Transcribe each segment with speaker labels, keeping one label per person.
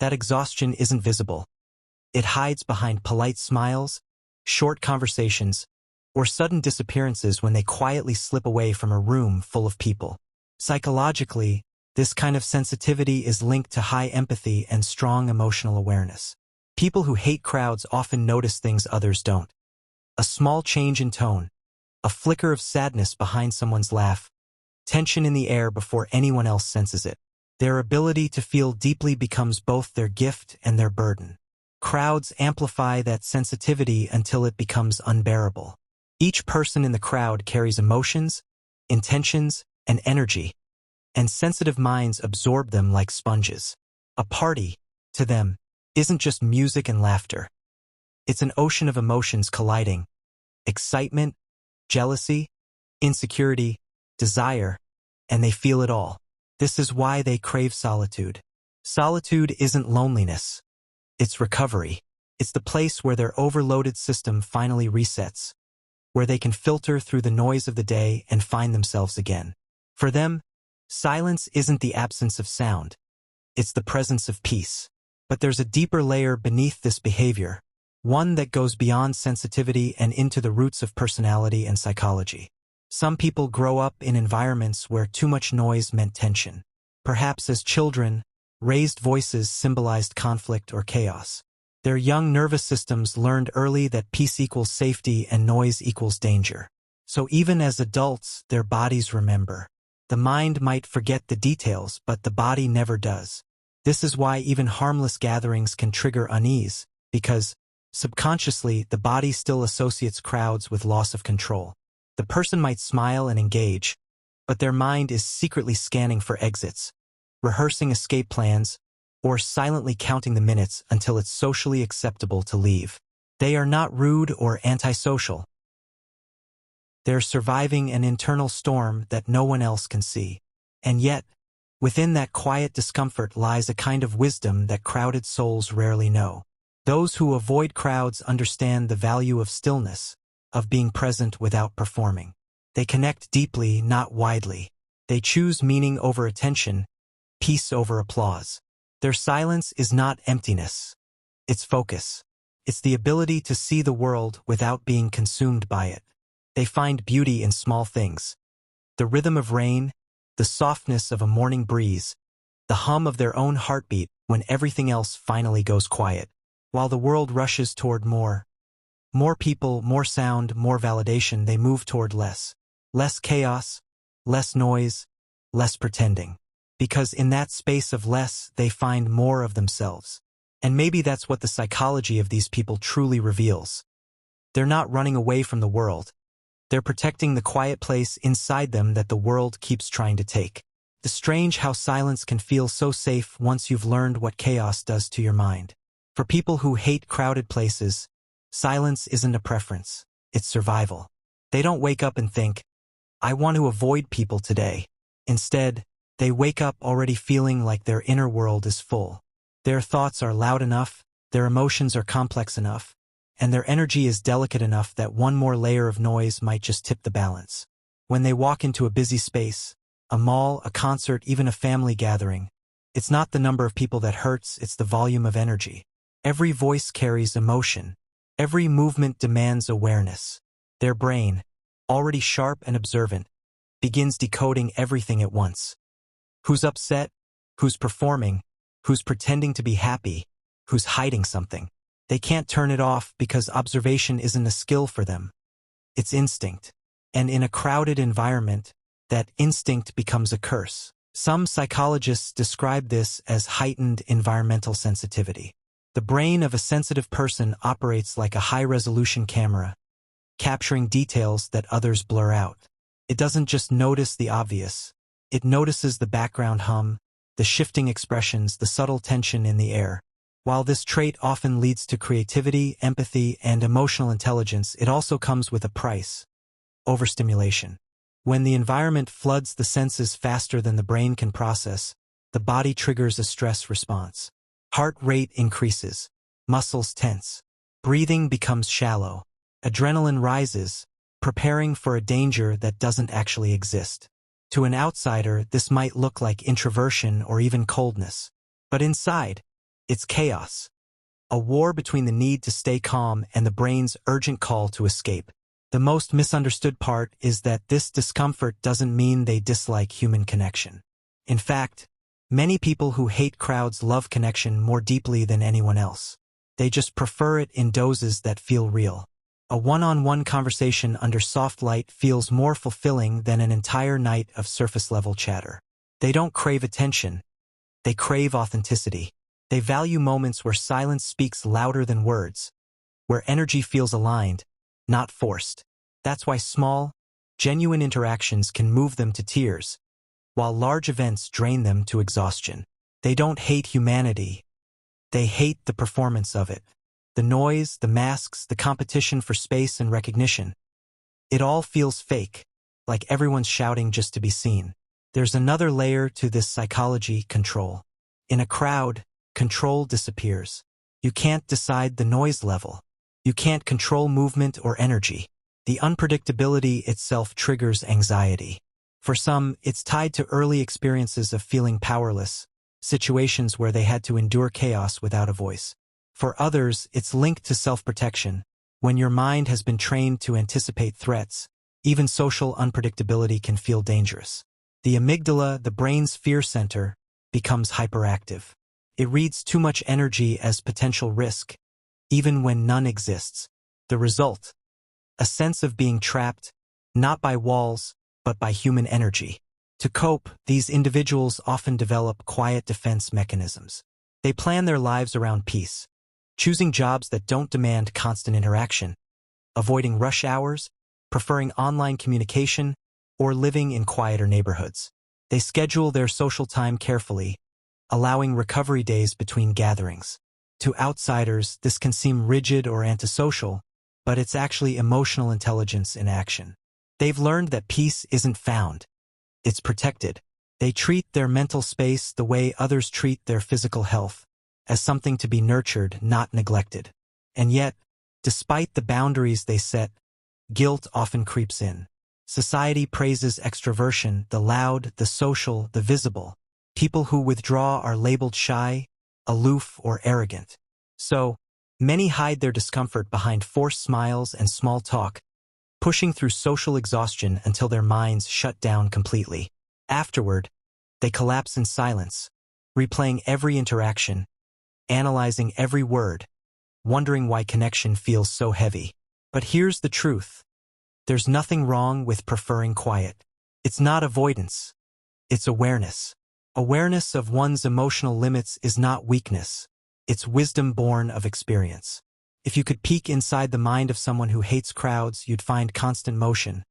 Speaker 1: that exhaustion isn't visible. It hides behind polite smiles, short conversations, or sudden disappearances when they quietly slip away from a room full of people. Psychologically, this kind of sensitivity is linked to high empathy and strong emotional awareness. People who hate crowds often notice things others don't. A small change in tone, a flicker of sadness behind someone's laugh, tension in the air before anyone else senses it. Their ability to feel deeply becomes both their gift and their burden. Crowds amplify that sensitivity until it becomes unbearable. Each person in the crowd carries emotions, intentions, and energy, and sensitive minds absorb them like sponges. A party, to them, isn't just music and laughter. It's an ocean of emotions colliding: excitement, jealousy, insecurity, desire, and they feel it all. This is why they crave solitude. Solitude isn't loneliness. It's recovery. It's the place where their overloaded system finally resets, where they can filter through the noise of the day and find themselves again. For them, silence isn't the absence of sound. It's the presence of peace. But there's a deeper layer beneath this behavior, one that goes beyond sensitivity and into the roots of personality and psychology. Some people grow up in environments where too much noise meant tension. Perhaps as children, raised voices symbolized conflict or chaos. Their young nervous systems learned early that peace equals safety and noise equals danger. So even as adults, their bodies remember. The mind might forget the details, but the body never does. This is why even harmless gatherings can trigger unease, because, subconsciously, the body still associates crowds with loss of control. The person might smile and engage, but their mind is secretly scanning for exits, rehearsing escape plans, or silently counting the minutes until it's socially acceptable to leave. They are not rude or antisocial. They're surviving an internal storm that no one else can see. And yet, within that quiet discomfort lies a kind of wisdom that crowded souls rarely know. Those who avoid crowds understand the value of stillness, of being present without performing. They connect deeply, not widely. They choose meaning over attention, peace over applause. Their silence is not emptiness. It's focus. It's the ability to see the world without being consumed by it. They find beauty in small things: the rhythm of rain, the softness of a morning breeze, the hum of their own heartbeat when everything else finally goes quiet. While the world rushes toward more people, more sound, more validation, they move toward less chaos, less noise, less pretending. Because in that space of less, they find more of themselves. And maybe that's what the psychology of these people truly reveals. They're not running away from the world. They're protecting the quiet place inside them that the world keeps trying to take. It's strange how silence can feel so safe once you've learned what chaos does to your mind. For people who hate crowded places, silence isn't a preference, it's survival. They don't wake up and think, "I want to avoid people today." Instead, they wake up already feeling like their inner world is full. Their thoughts are loud enough, their emotions are complex enough, and their energy is delicate enough that one more layer of noise might just tip the balance. When they walk into a busy space, a mall, a concert, even a family gathering, it's not the number of people that hurts, it's the volume of energy. Every voice carries emotion. Every movement demands awareness. Their brain, already sharp and observant, begins decoding everything at once. Who's upset? Who's performing? Who's pretending to be happy? Who's hiding something? They can't turn it off because observation isn't a skill for them. It's instinct. And in a crowded environment, that instinct becomes a curse. Some psychologists describe this as heightened environmental sensitivity. The brain of a sensitive person operates like a high-resolution camera, capturing details that others blur out. It doesn't just notice the obvious. It notices the background hum, the shifting expressions, the subtle tension in the air. While this trait often leads to creativity, empathy, and emotional intelligence, it also comes with a price: overstimulation. When the environment floods the senses faster than the brain can process, the body triggers a stress response. Heart rate increases, muscles tense, breathing becomes shallow, adrenaline rises, preparing for a danger that doesn't actually exist. To an outsider, this might look like introversion or even coldness. But inside, It's chaos. A war between the need to stay calm and the brain's urgent call to escape. The most misunderstood part is that this discomfort doesn't mean they dislike human connection. In fact, many people who hate crowds love connection more deeply than anyone else. They just prefer it in doses that feel real. A one-on-one conversation under soft light feels more fulfilling than an entire night of surface-level chatter. They don't crave attention. They crave authenticity. They value moments where silence speaks louder than words, where energy feels aligned, not forced. That's why small, genuine interactions can move them to tears, while large events drain them to exhaustion. They don't hate humanity. They hate the performance of it. The noise, the masks, the competition for space and recognition. It all feels fake, like everyone's shouting just to be seen. There's another layer to this psychology: control. In a crowd, control disappears. You can't decide the noise level. You can't control movement or energy. The unpredictability itself triggers anxiety. For some, it's tied to early experiences of feeling powerless, situations where they had to endure chaos without a voice. For others, it's linked to self-protection. When your mind has been trained to anticipate threats, even social unpredictability can feel dangerous. The amygdala, the brain's fear center, becomes hyperactive. It reads too much energy as potential risk, even when none exists. The result? A sense of being trapped, not by walls, but by human energy. To cope, these individuals often develop quiet defense mechanisms. They plan their lives around peace, choosing jobs that don't demand constant interaction, avoiding rush hours, preferring online communication, or living in quieter neighborhoods. They schedule their social time carefully, allowing recovery days between gatherings. To outsiders, this can seem rigid or antisocial, but it's actually emotional intelligence in action. They've learned that peace isn't found. It's protected. They treat their mental space the way others treat their physical health, as something to be nurtured, not neglected. And yet, despite the boundaries they set, guilt often creeps in. Society praises extroversion, the loud, the social, the visible. People who withdraw are labeled shy, aloof, or arrogant. So, many hide their discomfort behind forced smiles and small talk, pushing through social exhaustion until their minds shut down completely. Afterward, they collapse in silence, replaying every interaction, analyzing every word, wondering why connection feels so heavy. But here's the truth. There's nothing wrong with preferring quiet. It's not avoidance. It's awareness. Awareness of one's emotional limits is not weakness. It's wisdom born of experience. If you could peek inside the mind of someone who hates crowds, you'd find constant motion.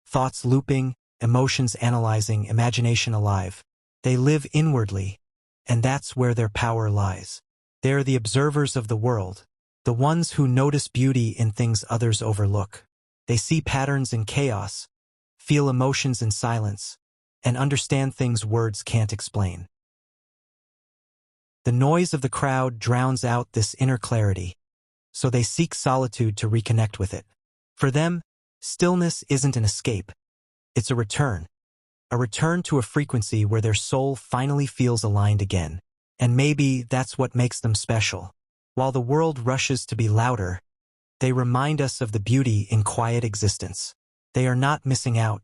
Speaker 1: Thoughts looping, emotions analyzing, imagination alive. They live inwardly, and that's where their power lies. They're the observers of the world, the ones who notice beauty in things others overlook. They see patterns in chaos, feel emotions in silence, and understand things words can't explain. The noise of the crowd drowns out this inner clarity, so they seek solitude to reconnect with it. For them, stillness isn't an escape. It's a return to a frequency where their soul finally feels aligned again. And maybe that's what makes them special. While the world rushes to be louder, they remind us of the beauty in quiet existence. They are not missing out.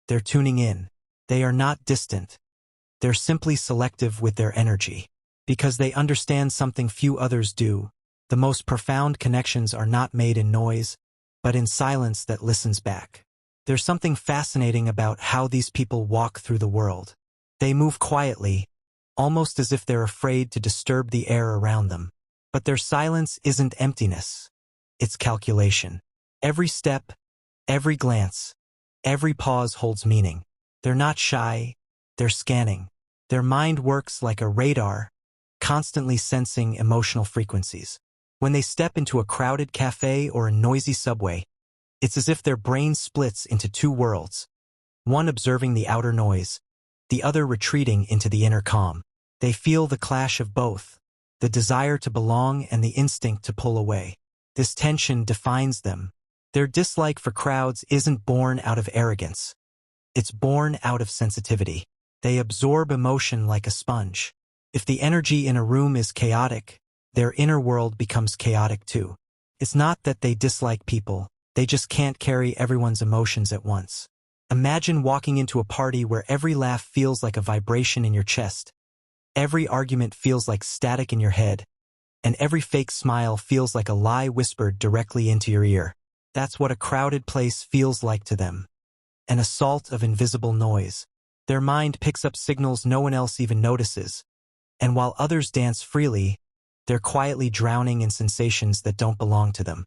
Speaker 1: They're tuning in. They are not distant. They're simply selective with their energy. Because they understand something few others do. The most profound connections are not made in noise, but in silence that listens back. There's something fascinating about how these people walk through the world. They move quietly, almost as if they're afraid to disturb the air around them. But their silence isn't emptiness. It's calculation. Every step, every glance, every pause holds meaning. They're not shy, they're scanning. Their mind works like a radar, constantly sensing emotional frequencies. When they step into a crowded cafe or a noisy subway, it's as if their brain splits into two worlds, one observing the outer noise, the other retreating into the inner calm. They feel the clash of both, the desire to belong and the instinct to pull away. This tension defines them. Their dislike for crowds isn't born out of arrogance. It's born out of sensitivity. They absorb emotion like a sponge. If the energy in a room is chaotic, their inner world becomes chaotic too. It's not that they dislike people, they just can't carry everyone's emotions at once. Imagine walking into a party where every laugh feels like a vibration in your chest, every argument feels like static in your head, and every fake smile feels like a lie whispered directly into your ear. That's what a crowded place feels like to them. An assault of invisible noise. Their mind picks up signals no one else even notices, and while others dance freely, they're quietly drowning in sensations that don't belong to them.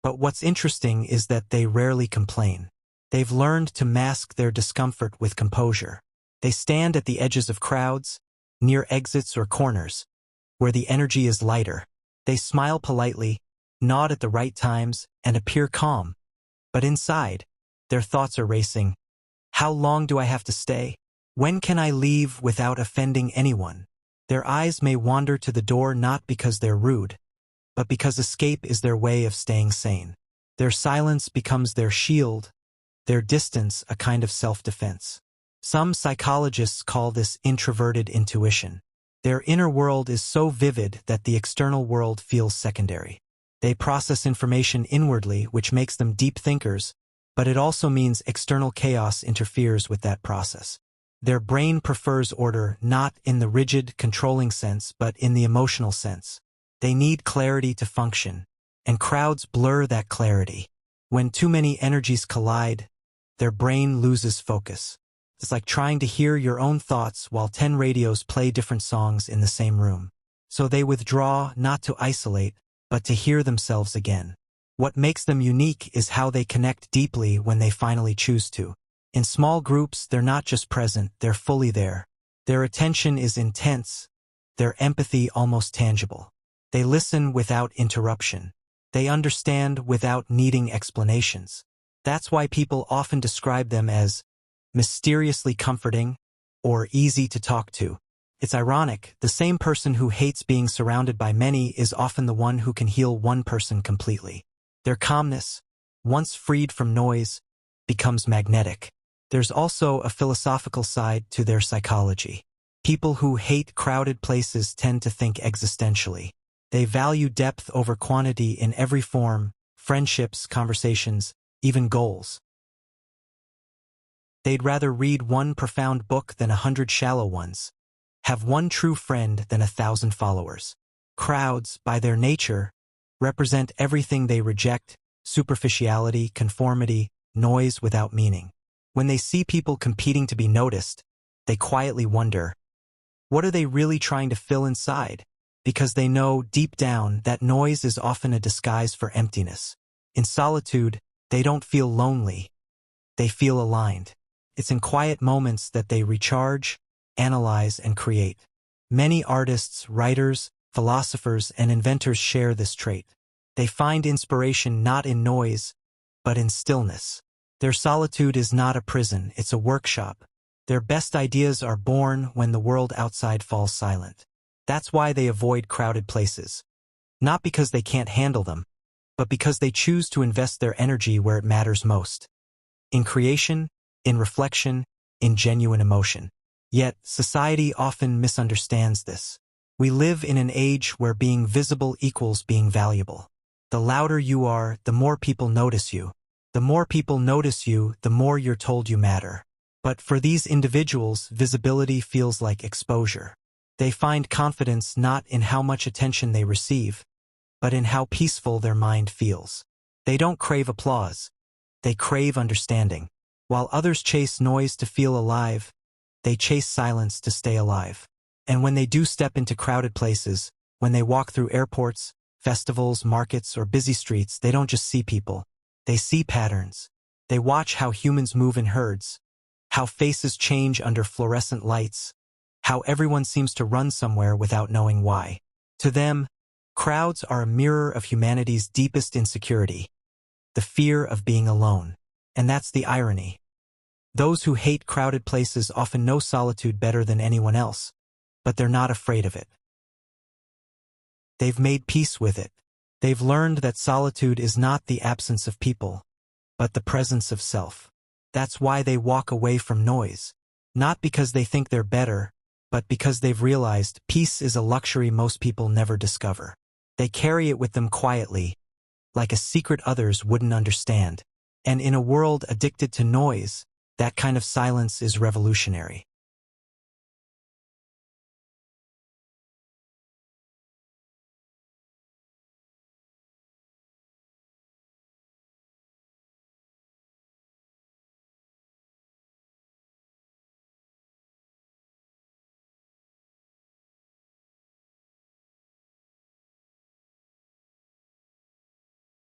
Speaker 1: But what's interesting is that they rarely complain. They've learned to mask their discomfort with composure. They stand at the edges of crowds, near exits or corners, where the energy is lighter. They smile politely, nod at the right times, and appear calm. But inside, their thoughts are racing. How long do I have to stay? When can I leave without offending anyone? Their eyes may wander to the door not because they're rude, but because escape is their way of staying sane. Their silence becomes their shield, their distance a kind of self-defense. Some psychologists call this introverted intuition. Their inner world is so vivid that the external world feels secondary. They process information inwardly, which makes them deep thinkers, but it also means external chaos interferes with that process. Their brain prefers order not in the rigid, controlling sense, but in the emotional sense. They need clarity to function, and crowds blur that clarity. When too many energies collide, their brain loses focus. It's like trying to hear your own thoughts while 10 radios play different songs in the same room. So they withdraw not to isolate, but to hear themselves again. What makes them unique is how they connect deeply when they finally choose to. In small groups, they're not just present, they're fully there. Their attention is intense, their empathy almost tangible. They listen without interruption. They understand without needing explanations. That's why people often describe them as mysteriously comforting or easy to talk to. It's ironic, the same person who hates being surrounded by many is often the one who can heal one person completely. Their calmness, once freed from noise, becomes magnetic. There's also a philosophical side to their psychology. People who hate crowded places tend to think existentially. They value depth over quantity in every form, friendships, conversations, even goals. They'd rather read one profound book than 100 shallow ones, have one true friend than 1,000 followers. Crowds, by their nature, represent everything they reject: superficiality, conformity, noise without meaning. When they see people competing to be noticed, they quietly wonder, what are they really trying to fill inside? Because they know deep down that noise is often a disguise for emptiness. In solitude, they don't feel lonely. They feel aligned. It's in quiet moments that they recharge, analyze, and create. Many artists, writers, philosophers, and inventors share this trait. They find inspiration not in noise, but in stillness. Their solitude is not a prison, it's a workshop. Their best ideas are born when the world outside falls silent. That's why they avoid crowded places. Not because they can't handle them, but because they choose to invest their energy where it matters most. In creation, in reflection, in genuine emotion. Yet, society often misunderstands this. We live in an age where being visible equals being valuable. The louder you are, the more people notice you. The more people notice you, the more you're told you matter. But for these individuals, visibility feels like exposure. They find confidence not in how much attention they receive, but in how peaceful their mind feels. They don't crave applause. They crave understanding. While others chase noise to feel alive, they chase silence to stay alive. And when they do step into crowded places, when they walk through airports, festivals, markets, or busy streets, they don't just see people. They see patterns. They watch how humans move in herds, how faces change under fluorescent lights, how everyone seems to run somewhere without knowing why. To them, crowds are a mirror of humanity's deepest insecurity, the fear of being alone. And that's the irony. Those who hate crowded places often know solitude better than anyone else, but they're not afraid of it. They've made peace with it. They've learned that solitude is not the absence of people, but the presence of self. That's why they walk away from noise. Not because they think they're better, but because they've realized peace is a luxury most people never discover. They carry it with them quietly, like a secret others wouldn't understand. And in a world addicted to noise, that kind of silence is revolutionary.